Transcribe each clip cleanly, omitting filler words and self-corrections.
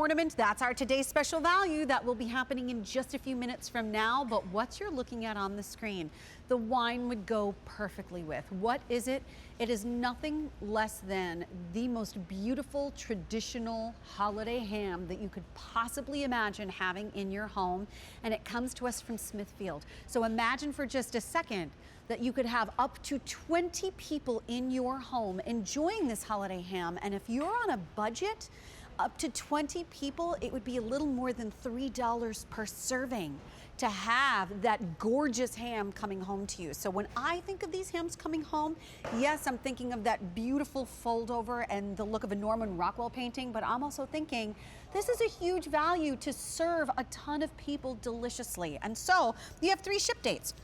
tournament. That's our today's special value that will be happening in just a few minutes from now. But what you're looking at on the screen, the wine would go perfectly with. What is it? It is nothing less than the most beautiful traditional holiday ham that you could possibly imagine having in your home. And it comes to us from Smithfield. So imagine for just a second that you could have up to 20 people in your home enjoying this holiday ham. And if you're on a budget, up to 20 people, it would be a little more than $3 per serving to have that gorgeous ham coming home to you. So when I think of these hams coming home, yes, I'm thinking of that beautiful fold over and the look of a Norman Rockwell painting, but I'm also thinking this is a huge value to serve a ton of people deliciously. And so you have 3 ship dates.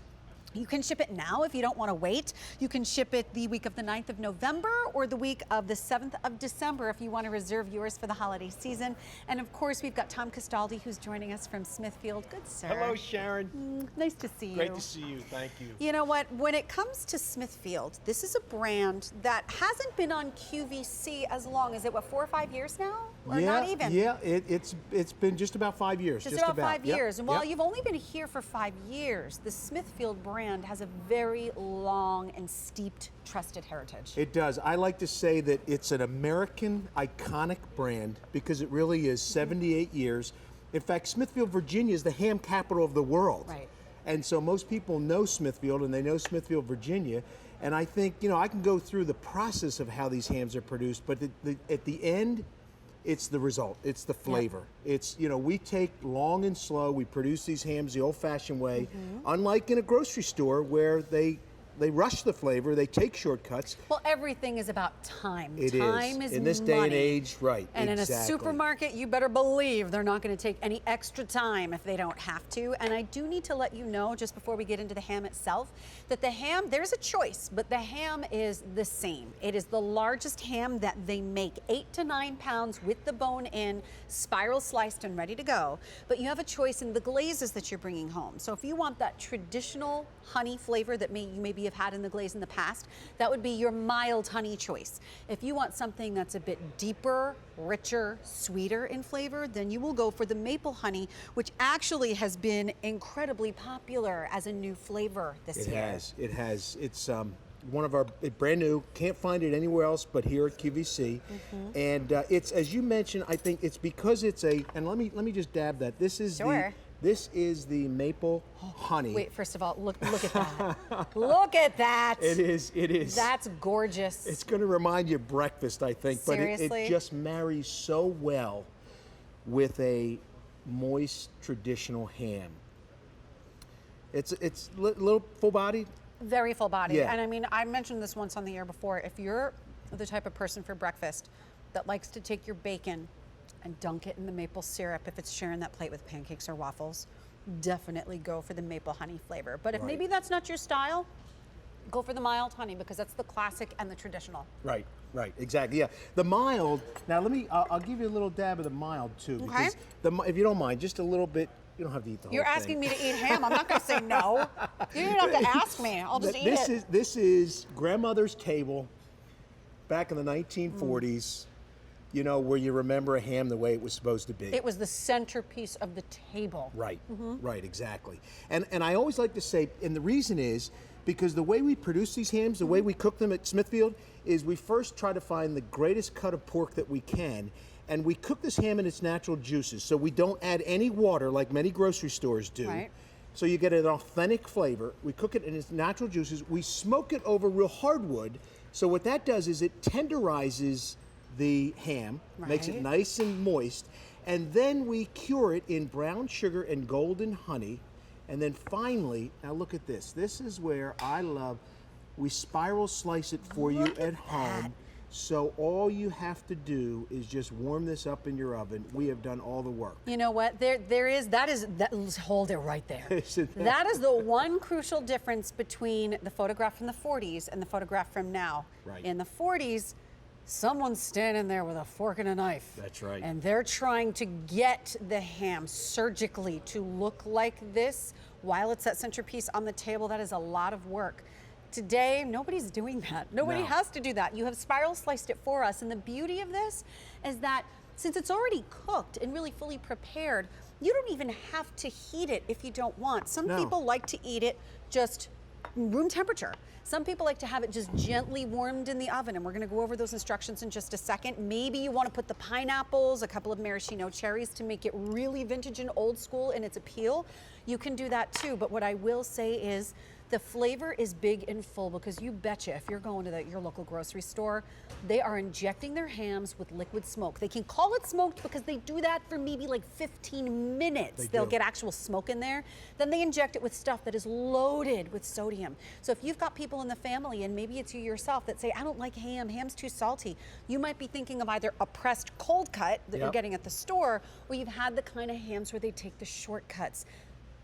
You can ship it now if you don't want to wait. You can ship it the week of the 9th of November or the week of the 7th of December if you want to reserve yours for the holiday season. And of course, we've got Tom Castaldi who's joining us from Smithfield. Good, sir. Hello, Sharon. Nice to see you. Great to see you. Thank you. You know what? When it comes to Smithfield, this is a brand that hasn't been on QVC as long. Is it, what, 4 or 5 years now? Or not even? Yeah, it's been just about 5 years. Just about 5 years. And while you've only been here for 5 years, the Smithfield brand has a very long and steeped trusted heritage. It does. I like to say that it's an American iconic brand because it really is 78 years. In fact, Smithfield, Virginia is the ham capital of the world. Right. And so most people know Smithfield and they know Smithfield, Virginia. And I think, you know, I can go through the process of how these hams are produced, but at the end, it's the result. It's the flavor. Yep. It's, you know, we take long and slow. We produce these hams the old-fashioned way, unlike in a grocery store where they rush the flavor, they take shortcuts. Well, everything is about time. Time is in this day and age, right? And in a supermarket, you better believe they're not going to take any extra time if they don't have to. And I do need to let you know, just before we get into the ham itself, that the ham, there's a choice, but the ham is the same. It is the largest ham that they make, 8 to 9 pounds with the bone in, spiral sliced and ready to go. But you have a choice in the glazes that you're bringing home. So if you want that traditional honey flavor that you maybe have had in the glaze in the past, that would be your mild honey choice. If you want something that's a bit deeper, richer, sweeter in flavor, then you will go for the maple honey, which actually has been incredibly popular as a new flavor this year. It has. It's one of our brand new. Can't find it anywhere else but here at QVC. And it's, as you mentioned, I think it's because it's a. And let me just dab that. This is This is the maple honey. Wait, first of all, look at that. Look at that. It is. That's gorgeous. It's going to remind you of breakfast, I think. Seriously? But it just marries so well with a moist, traditional ham. It's a little full-bodied. Very full-bodied. Yeah. And I mean, I mentioned this once on the air before. If you're the type of person for breakfast that likes to take your bacon and dunk it in the maple syrup, if it's sharing that plate with pancakes or waffles, definitely go for the maple honey flavor. But if maybe that's not your style, go for the mild honey because that's the classic and the traditional. Right, exactly, yeah. The mild, now I'll give you a little dab of the mild too. Okay. Because if you don't mind, just a little bit, you don't have to eat the whole thing. You're asking me to eat ham, I'm not gonna say no. You don't have to ask me, I'll just eat it. This is grandmother's table back in the 1940s. You know, where you remember a ham the way it was supposed to be. It was the centerpiece of the table. Right, right, exactly. And I always like to say, and the reason is, because the way we produce these hams, the way we cook them at Smithfield, is we first try to find the greatest cut of pork that we can, and we cook this ham in its natural juices, so we don't add any water like many grocery stores do. Right. So you get an authentic flavor. We cook it in its natural juices. We smoke it over real hardwood, so what that does is it tenderizes the ham, makes it nice and moist, and then we cure it in brown sugar and golden honey, and then finally, now look at this. This is where I love, we spiral slice it for you at home, so all you have to do is just warm this up in your oven. We have done all the work. You know what, hold it right there. That is the one crucial difference between the photograph from the 40s and the photograph from now. Right. In the 40s, someone's standing there with a fork and a knife. That's right. And they're trying to get the ham surgically to look like this while it's that centerpiece on the table. That is a lot of work. Today, nobody's doing that. Nobody has to do that. You have spiral sliced it for us. And the beauty of this is that Since it's already cooked and really fully prepared, you don't even have to heat it if you don't want. Some people like to eat it just room temperature. Some people like to have it just gently warmed in the oven, and we're gonna go over those instructions in just a second. Maybe you wanna put the pineapples, a couple of maraschino cherries to make it really vintage and old school in its appeal. You can do that too, but what I will say is the flavor is big and full, because you betcha if you're going to your local grocery store, they are injecting their hams with liquid smoke. They can call it smoked because they do that for maybe like 15 minutes. They'll get actual smoke in there. Then they inject it with stuff that is loaded with sodium. So if you've got people in the family, and maybe it's you yourself, that say, I don't like ham, ham's too salty, you might be thinking of either a pressed cold cut that you're getting at the store, or you've had the kind of hams where they take the shortcuts.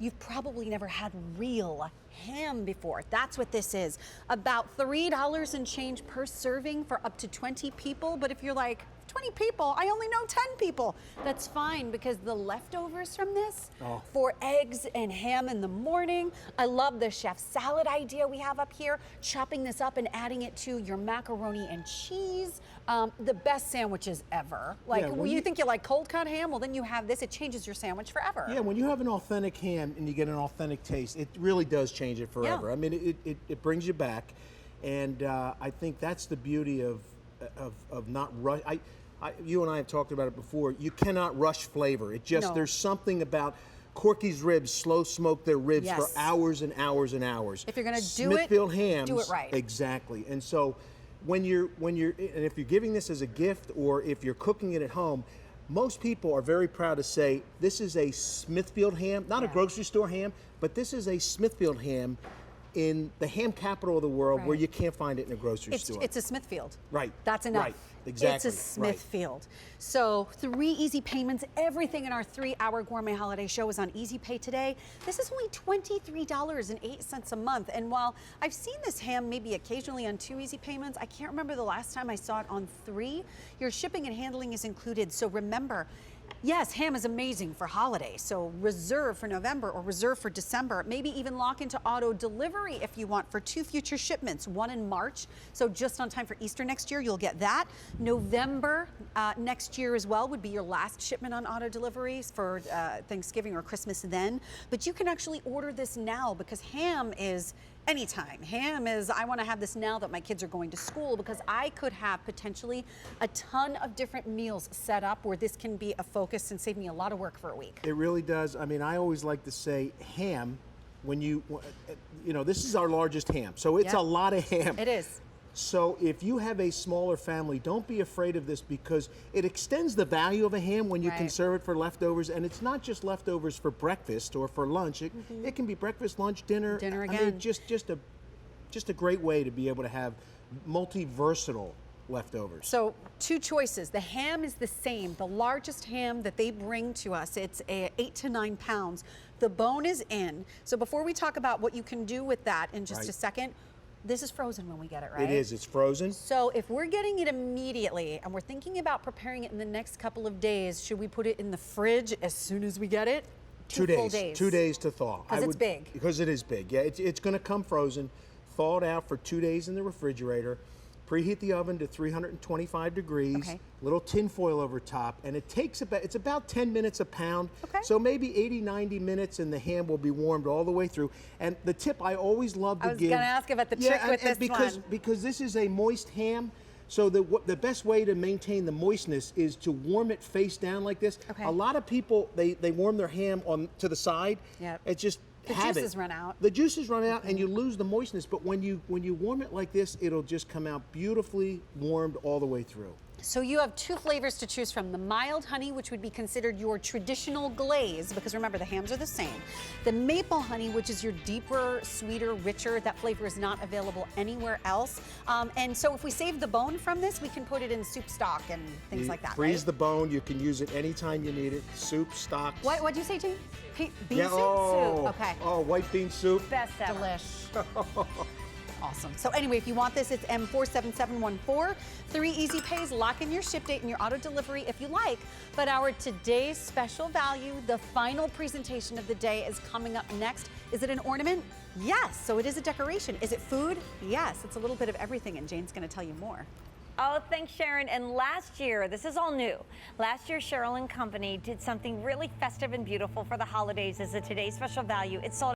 You've probably never had real ham before. That's what this is. About $3 and change per serving for up to 20 people. But if you're like, 20 people, I only know 10 people. That's fine, because the leftovers from this for eggs and ham in the morning. I love the chef salad idea we have up here, chopping this up and adding it to your macaroni and cheese. The best sandwiches ever. Like, you think you like cold cut ham? Well, then you have this. It changes your sandwich forever. Yeah, when you have an authentic ham and you get an authentic taste, it really does change it forever. I mean, it brings you back. And I think that's the beauty of not rush. You and I have talked about it before. You cannot rush flavor. It just, there's something about Corky's Ribs, slow smoke their ribs for hours and hours and hours. If you're gonna do Smithfield hams, do it right. Exactly. And so and if you're giving this as a gift, or if you're cooking it at home, most people are very proud to say, this is a Smithfield ham, not a grocery store ham, but this is a Smithfield ham in the ham capital of the world, where you can't find it in a grocery store. It's a Smithfield. Right. That's enough. Right. Exactly. It's a Smithfield. So 3 easy payments. Everything in our 3-hour gourmet holiday show is on Easy Pay today. This is only $23.08 a month. And while I've seen this ham maybe occasionally on 2 easy payments, I can't remember the last time I saw it on 3. Your shipping and handling is included. So remember, yes, ham is amazing for holidays, so reserve for November or reserve for December. Maybe even lock into auto delivery if you want for 2 future shipments, one in March, so just on time for Easter next year, you'll get that. November next year as well would be your last shipment on auto deliveries for Thanksgiving or Christmas then. But you can actually order this now, because ham is anytime. Ham is, I want to have this now that my kids are going to school, because I could have potentially a ton of different meals set up where this can be a focus and save me a lot of work for a week. It really does. I mean, I always like to say ham, when you know, this is our largest ham, so it's a lot of ham. It is. So if you have a smaller family, don't be afraid of this, because it extends the value of a ham when you can serve it for leftovers. And it's not just leftovers for breakfast or for lunch. It can be breakfast, lunch, dinner. Dinner again. I mean, just a great way to be able to have multi-versatile leftovers. So 2 choices. The ham is the same. The largest ham that they bring to us, it's 8 to 9 pounds. The bone is in. So before we talk about what you can do with that in just a second, this is frozen when we get it, right? It is. It's frozen. So if we're getting it immediately and we're thinking about preparing it in the next couple of days, should we put it in the fridge as soon as we get it? 2 days. Full days. 2 days to thaw. Because it's big. Because it is big. Yeah, it's going to come frozen, thawed out for 2 days in the refrigerator. Preheat the oven to 325 degrees, little tin foil over top, and it's about 10 minutes a pound. So maybe 80, 90 minutes, and the ham will be warmed all the way through. And the tip I always love to give. I was going to ask about the trick with this one. Because this is a moist ham, so the best way to maintain the moistness is to warm it face down like this. A lot of people, they warm their ham to the side. It just the juices run out. The juices run out, and you lose the moistness. But when you warm it like this, it'll just come out beautifully warmed all the way through. So you have 2 flavors to choose from. The mild honey, which would be considered your traditional glaze, because remember, the hams are the same. The maple honey, which is your deeper, sweeter, richer. That flavor is not available anywhere else. And so if we save the bone from this, we can put it in soup stock and things like that, freeze the bone. You can use it anytime you need it. Soup, stock. What'd you say, Jane? Bean soup? Oh, Okay. Oh, white bean soup. Best ever. Delish. Awesome. So anyway, if you want this, it's M47714. 3 easy pays, lock in your ship date and your auto delivery if you like. But our today's special value, the final presentation of the day, is coming up next. Is it an ornament? Yes. So it is a decoration. Is it food? Yes. It's a little bit of everything, and Jane's going to tell you more. Oh, thanks, Sharon. And last year, this is all new. Last year, Cheryl and Company did something really festive and beautiful for the holidays as a Today's Special Value. It sold